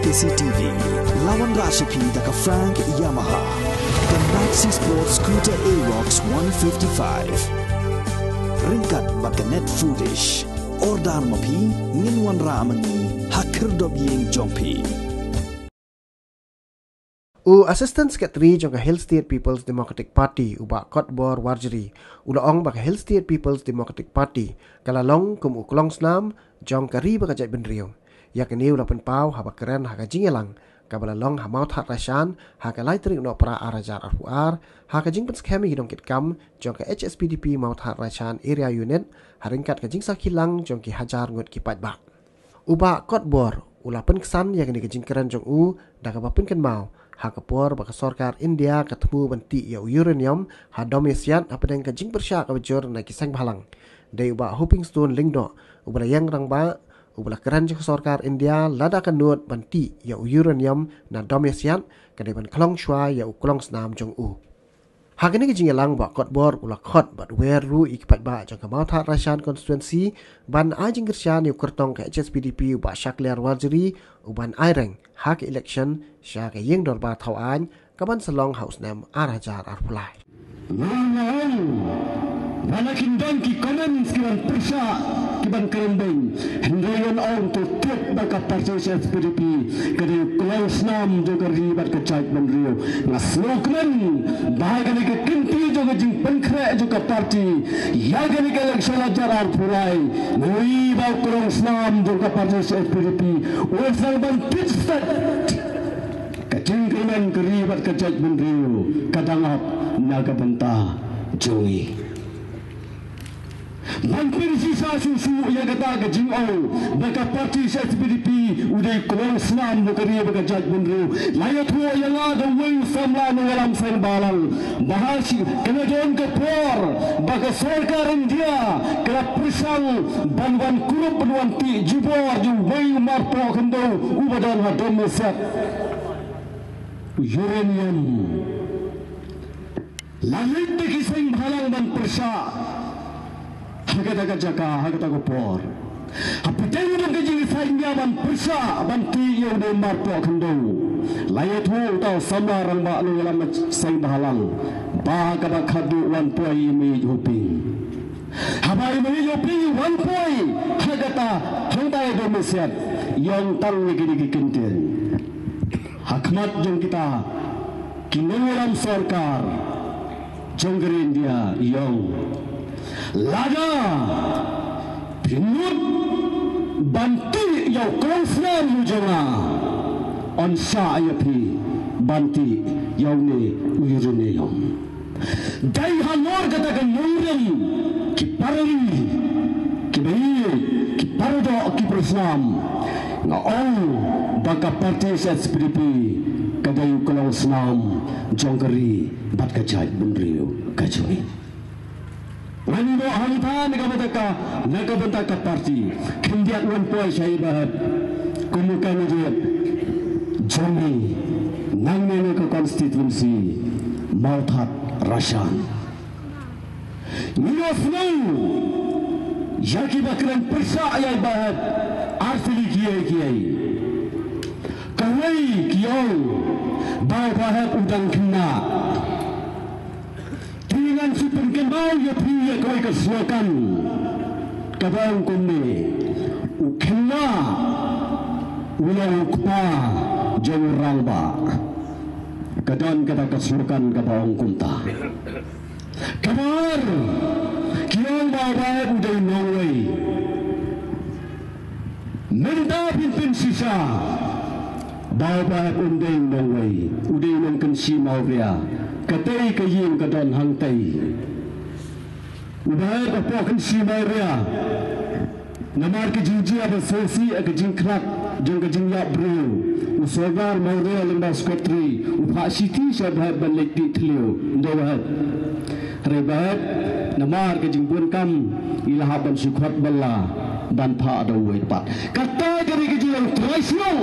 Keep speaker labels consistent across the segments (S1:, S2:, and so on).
S1: KCTV, lawan Rashipi daka Frank Yamaha, the Maxi Sport Scooter Aerox 155. Ringkat bakanet foolish, ordan mapi, nginwan ramani, hakir dobyeng jongpi.
S2: Assistant Secretary jangka Hill State People's Democratic Party ubak Kotbor Warjeri ulaong baka Hill State People's Democratic Party kalalong kum uklong snam jong kari baka jai benriu yakni ulapan pau haba keren haka jingelang kabalalong hamaut hat rasyan haka laitrik no pra arajar arpuar haka jingpen skemi hidong kit kam jongka HSPDP maut hat rasyan area unit haringkat ka jingsa kilang jongki hajar ngut kipat bak ubak Kotbor ulapan kesan yakni ka jingkeren jong daka bapun kan mau Hakapur baka sorkar India ketemu banti ya uranium ha domisian apa dengan kajing persyak kabajur na kisang bahalang. Dari ubah hoping stone lingdo ubah yang rang ba ubah keran jeng sorkar India lada kanut banti ya uranium na domisian kadai klong shwa ya uklong snam jong Hakini kajing elang ba Kotbor ulah khot bat weru ikipat ba jong kamau thak rasyan constituency ban ajing kersyan yu kertong ke HSPDP ubah Shakliar Warjeri uban aireng hak election sya ke yeng dor ba thawan kaban salong house nam arajar arpulai
S3: Walakin dongki comments kiban persya kiban kerembeng hendayan orang tu tiap baka partai SPDP kadai kulau snam juga ribat kecait menrio na slogan bahagian ke kinti juga jing pengkre juga parti ya gani ke election ajar arpulai nui bau kulau snam juga partai SPDP ursal ban pitstep kecingkeman keribat kecait menrio kadangap naga bentah jogi Mampir sisa susu yang kata ke jingau baka parti SPDP udai kuang senam bukari baka jaj bunru layat huwa yang ada wing samla mengalam sang balal bahasi kena jon ke por baka sorkar India kena prisang banwan kurup banwan ti jubor ju wing marpo kendo ubadan hadom set uranium langit kising halang ban persya Hagata jaka, hagata kopor. Apateng dan kejing sainya ban persa banti yang de marpo kendo. Layat hu tau sama rang ba lu lam sai bahalang. Ba ka ba khadu wan poi mi hoping. Habai mi hoping wan poi hagata hangdai do mesiat yang tang gigi kentil. Hakmat jong kita kinengalam sarkar jongger India yang Lada Pinut Banti Yau Konslam Mujana Onsa Ayapi Banti Yau Ne Uyurune Yau Dai Hanor katakan Nurem Kiparali Kibayi Kiparado Kipraslam Na Ong Baka Parti SPDP Kadayu Kalau Senam Jongkari Bat Kajai Bundriu Kajoi Mando hangta nagabantaka parti kendiat wan poi syaibat kumukan dia Johnny nangne ke konstitusi Mauthat Rasyan Minofnu yaki bakran persa ayai bahat arfili kiai kawai kiau bahat udang kena dengan super kembau ya piye kau kesuakan kabang kumne ukena ulang kupa jauh rangba kadan kata kesuakan kabang kumta kabar kiong bawa udah nongway minta pimpin sisa bawa udah nongway udah nongken si mauria Katai kayim kadon hangtai. Ubah apa kan si Maria. Namar ke jinjia bersosi ke jingkrak jeng ke jingjak bro. Usogar Maria lembah skotri. Ubah siti syabhat balik di telio. Ndawahat. Rebat namar ke jingbun kam ilahaban syukrat bala dan pak ada wepat. Kata dari ke jingjang tradisional.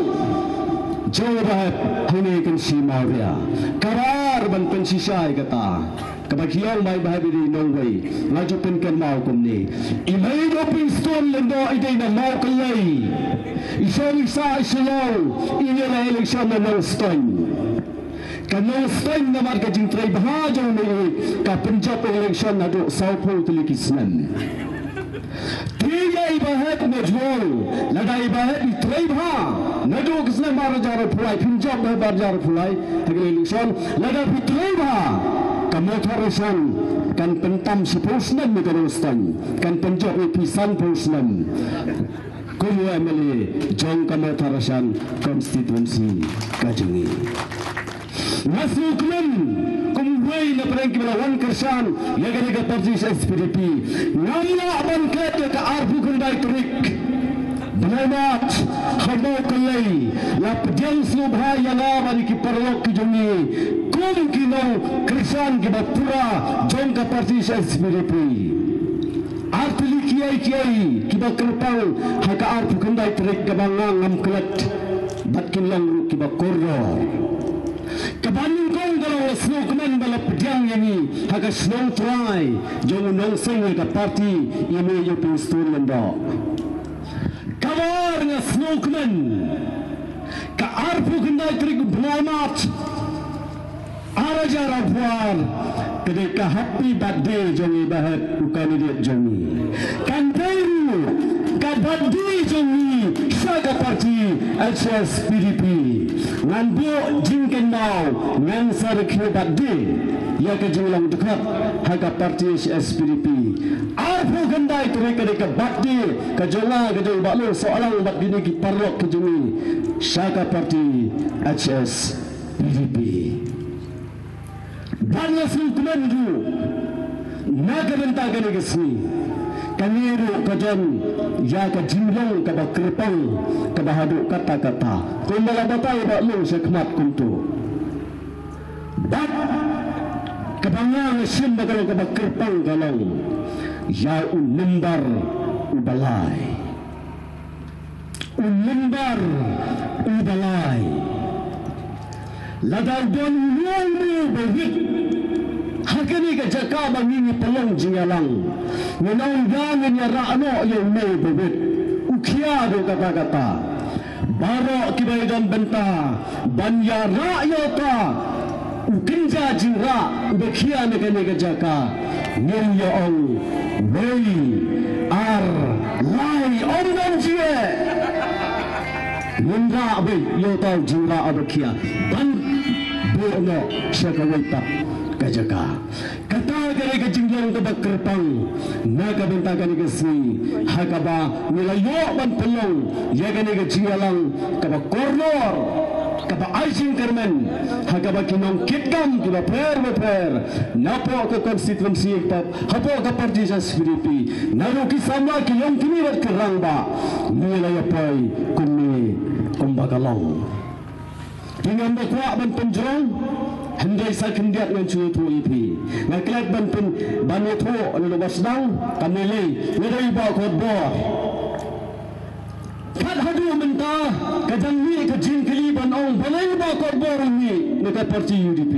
S3: Jawabat hanya kan si Maria. Karar ban pensisai kata. Kebagian baik bahagia di Norway. Laju penkan mau kumni. Imai doping stone lendo idai na mau kelai. Isa inilah election na Stein. Kanang Stein na marka jing tray bahajang ni ka Punjab election na do Southport Likisnan. Tiga ibahat majmul, lada ibahat tray bah. Nado kisna marajar pulai Punjab na marajar pulai tagil election lada tray bah. Kamotharasan kan pentam sepusnan ni kanang Stein, kan Punjab pisan pusnan. Kumu MLA Jong Kamotharasan constituency Kajengi. Masukman kumway na parang kibalawan kersan yaga parti SPDP. Ngamla bangkat ka arbu kunday turik. Benamat khamo kalay la pjang subha yana bari ki parlok ki jongi kum kino kersan ki bapura Jong ka parti SPDP. Artili kiai kiba kerpang haka arpu kendai terik kebangang ngamkelat batkin lang kiba korro kebanung kong dalam snow kemen balap pedang ini haka snow try jong nong seng ka parti ini yo pistur lendo kabar nga snow kemen ka arpu kendai terik benamat araja rapuar ketika happy birthday jongi bahat bukan dia jongi kanteru ka birthday jongi saga parti HS PDP ngan bo jingken mau ngan sar ke birthday ya ke jinglang dekat haga parti HS PDP arpu gandai ketika birthday ka jonga ke jong baklo soalang bat bini ki parlok ke jongi saga parti HS PDP. Banyak hukuman itu, naga bentakan kesini. Kaniru kajan, ya kajimlang kabah kerpang, kabah haduk kata-kata. Kumbala batai baklu sekmat kuntu. Bat kebangang sim bakal kabah kerpang kalau ya unimbar ubalai, unimbar ubalai. Ladang don ulungmu berhit. Hakini ka jaka bangini pelong jingalang. Ngenong gangin ya ra'ano yung may berhit. Ukiado kata-kata. Barok kibaidan benta. Banya ra'yota. Ukinja jingra. Ubekia negani ka jaka. Ngin yaong. Wey. Ar. Lai. Omdan jie. Nindra abe yota jingra abekia. Ban no siya kawaitak kajaka kata gari kajinglang tabak kerpang naga bentakan ikasi hakaba nilayo ban pelong yaga ni kajingalang kaba kornor kaba aising kermen hakaba kinong kitkam kiba per napo ke konstituensi iktab hapo ke parti SPDP naru kisama kilong kinirat kerang ba nilayo pay kumi kumbakalong dengan bakwa ban penjrong hendai sa kendiat ngan cuy tu ipi ngaklat ban pen ban itu anu basdang kanele ngedai ba khotbor kad hadu menta kadang ni kajing kili ban ong balai ba khotbor ni dekat parti UDP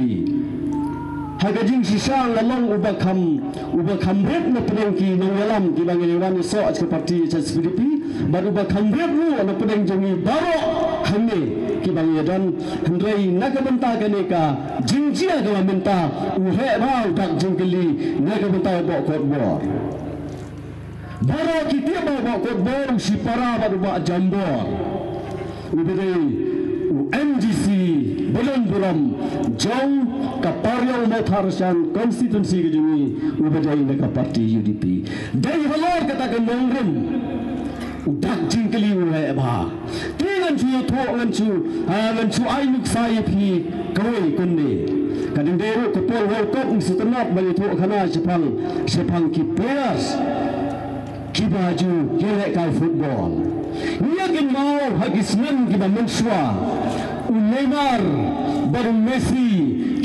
S3: hagajing sisang lalong ubakam red na pedengki nang alam di bangiliwan so ke parti SPDP baru ubakam red lu na pedeng jongi baro hame kibang yadan hendrai naga benta kaneka jingjia ga menta uhe bau dak jingkeli naga benta bo khotbor baro kitia bo khotbor si para baru ba jambor ubedei MGC Bulan Jong Kaparyo Kamotharasan konstituensi kejungi ubedei naga parti UDP dai halor katakan nongren udak jingkeli uhe ba ngan cu ai nuk sai phi koi kunni kadang deru ko pol world cup setenap bagi tu khana sepang ki players ki baju yele kai football nia gen mau hagisnan ki ba mensua Neymar baru Messi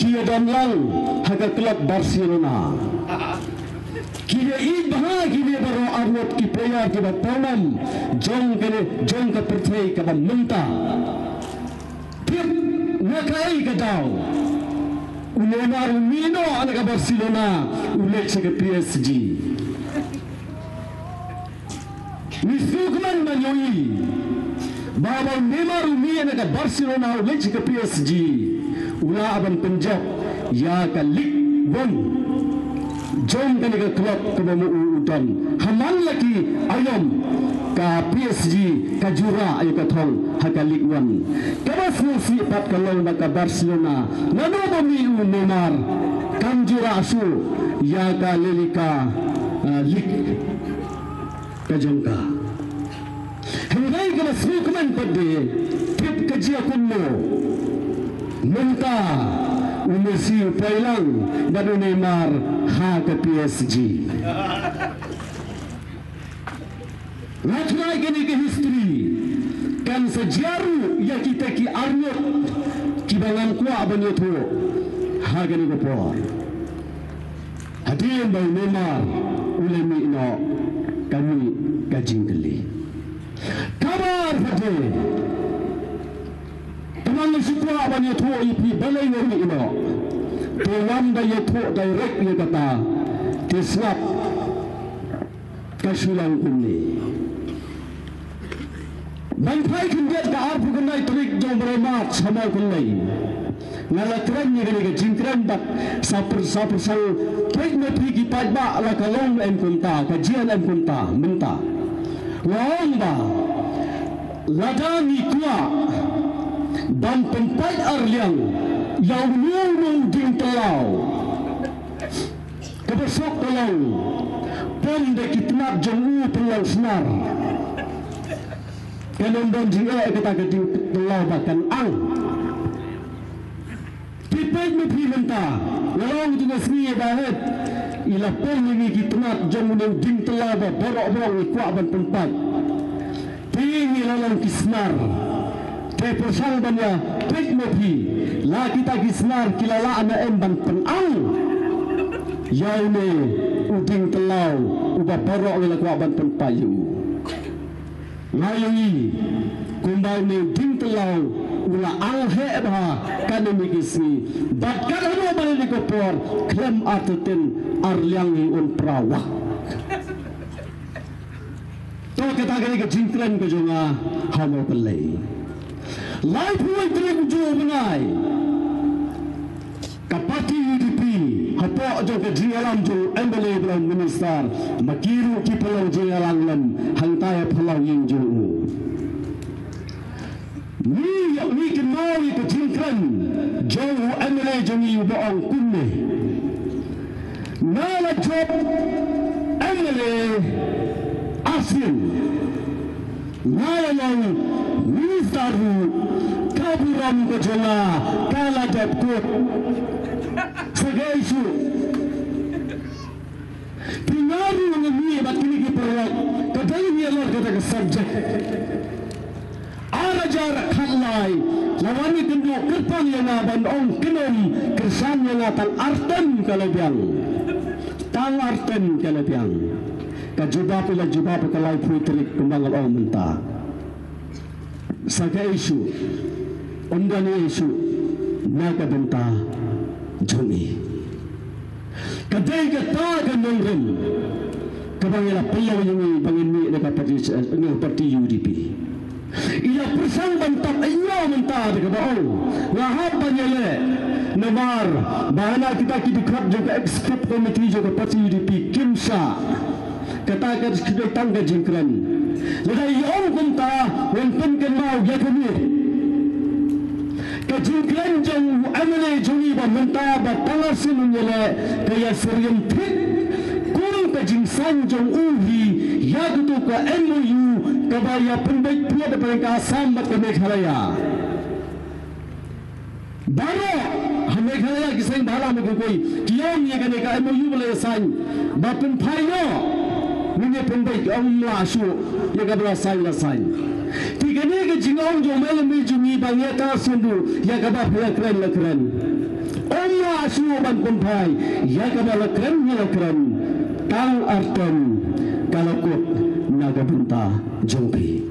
S3: ki dan lang haga klub Barcelona kini ibah kini baru Arnold ki player ki ba Panam jong ka percaya ka ba menta tip nakai ka daw Neymar mino anak ka Barcelona ulek sa ka PSG ni sugman manyoyi Bawa Neymar umi nak Barcelona ulit ke PSG. Ula aban Punjab ya ka League One. Jom kan ke klub ke bamu udan. Haman lagi ayam ka PSG ka jura ayo ka thong ha ka League One. Kabas mo si pat kalau nak Barcelona. Nano bumi Neymar kan jura asu ya ka Lelika League ka jongka. Hengai ka masukman pade trip ka jia kunno. Minta Messi pailang dan Neymar ha ke PSG. Lagi kini ke history kan sejarah yang kita ki arnyot ki bangan kuah banyak tu ha kini ke por. Hadir by Neymar ulemi ino kami kajing keli. Kabar pada teman suka banyak tu ipi balai ulemi ino. Tuan daya tu direct dia kata diswap kasulang kuni. Bantai kunjat ke arpu kunai terik jom beremat sama kunai. Ngalakran ni kena jingkran tak saper sang terik me pergi pajak la kalong em kunta kajian em kunta minta. Wong ba ladani kuat dan tempat arliang yang nunggu ding telau kebesok telau pun dekitnak jemu telau senar. Kalau dan jika kita keding telau bahkan ang, kita mesti minta. Walau itu nesmi bahet, ilah pun ini kita nak jamu ding telau bah borok-borok ikuat ban tempat. Tinggi lalang kisnar, tepersang banyak, pek mesti. Lah kita kisnar kilala anak emban penang. Yau ni uding telau, ubah borok ilah kuat ban tempat you. Ngayui kumbau ni ding telau ula alhe bah kanu mikisni bat kanu balik di kopor klem arten arliangi un prawak to kita kali ke jingkran ke jonga hamo pelai lai puai trek jo benai kapati UDP hapo jo ke jingalam jo embele belang minister makiru ki pelau jingalang lam hangtaya pelau yin jo ni kenal ke jingkran jo embele jo ni boong kunne nala job embele asin nala lang minister kaburam ko jonga kala job kut sebagai isu pengaruh dengan ni bakini ke perawat kadang ni Allah kata ke subjek arajar khalai lawan ni kendu kerpan yang aban ong kenom kersan yang atal arten kalabiang tang arten kalabiang kajubah pula jubah pekalai puitrik kembang al mentah sebagai isu undan isu naga bentah Jomi, kadai kata ganungren, kebangilah pelau yang bangin ni dekat parti UDP. Ia persang bantap ayah mentah dekat bawah. Ngahap banyaknya nomor bahana kita dikrap juga eksekutif komiti juga parti UDP Kimsa. Katakan kita tangga jingkran. Lekai yang kunta walaupun kenal dia kami. Kejingkran jauh amane juni ba mentah ba tangasin nyele kaya serium pit kurang kejingsan jauh uhi ya gitu ke MOU kabaya penbaik pula daripada ke Asam bat ke Meghalaya baru Meghalaya kisah bala megukui kiong ya kene ke MOU boleh sign ba penpayo ini penbaik Allah asu ya kabla sign tiga ni ke jingong jo malam ni jungi banyak tak sendu ya kabah keren Allah asu ban kumpai ya kabah keren tang arten kalau kut naga benta jompi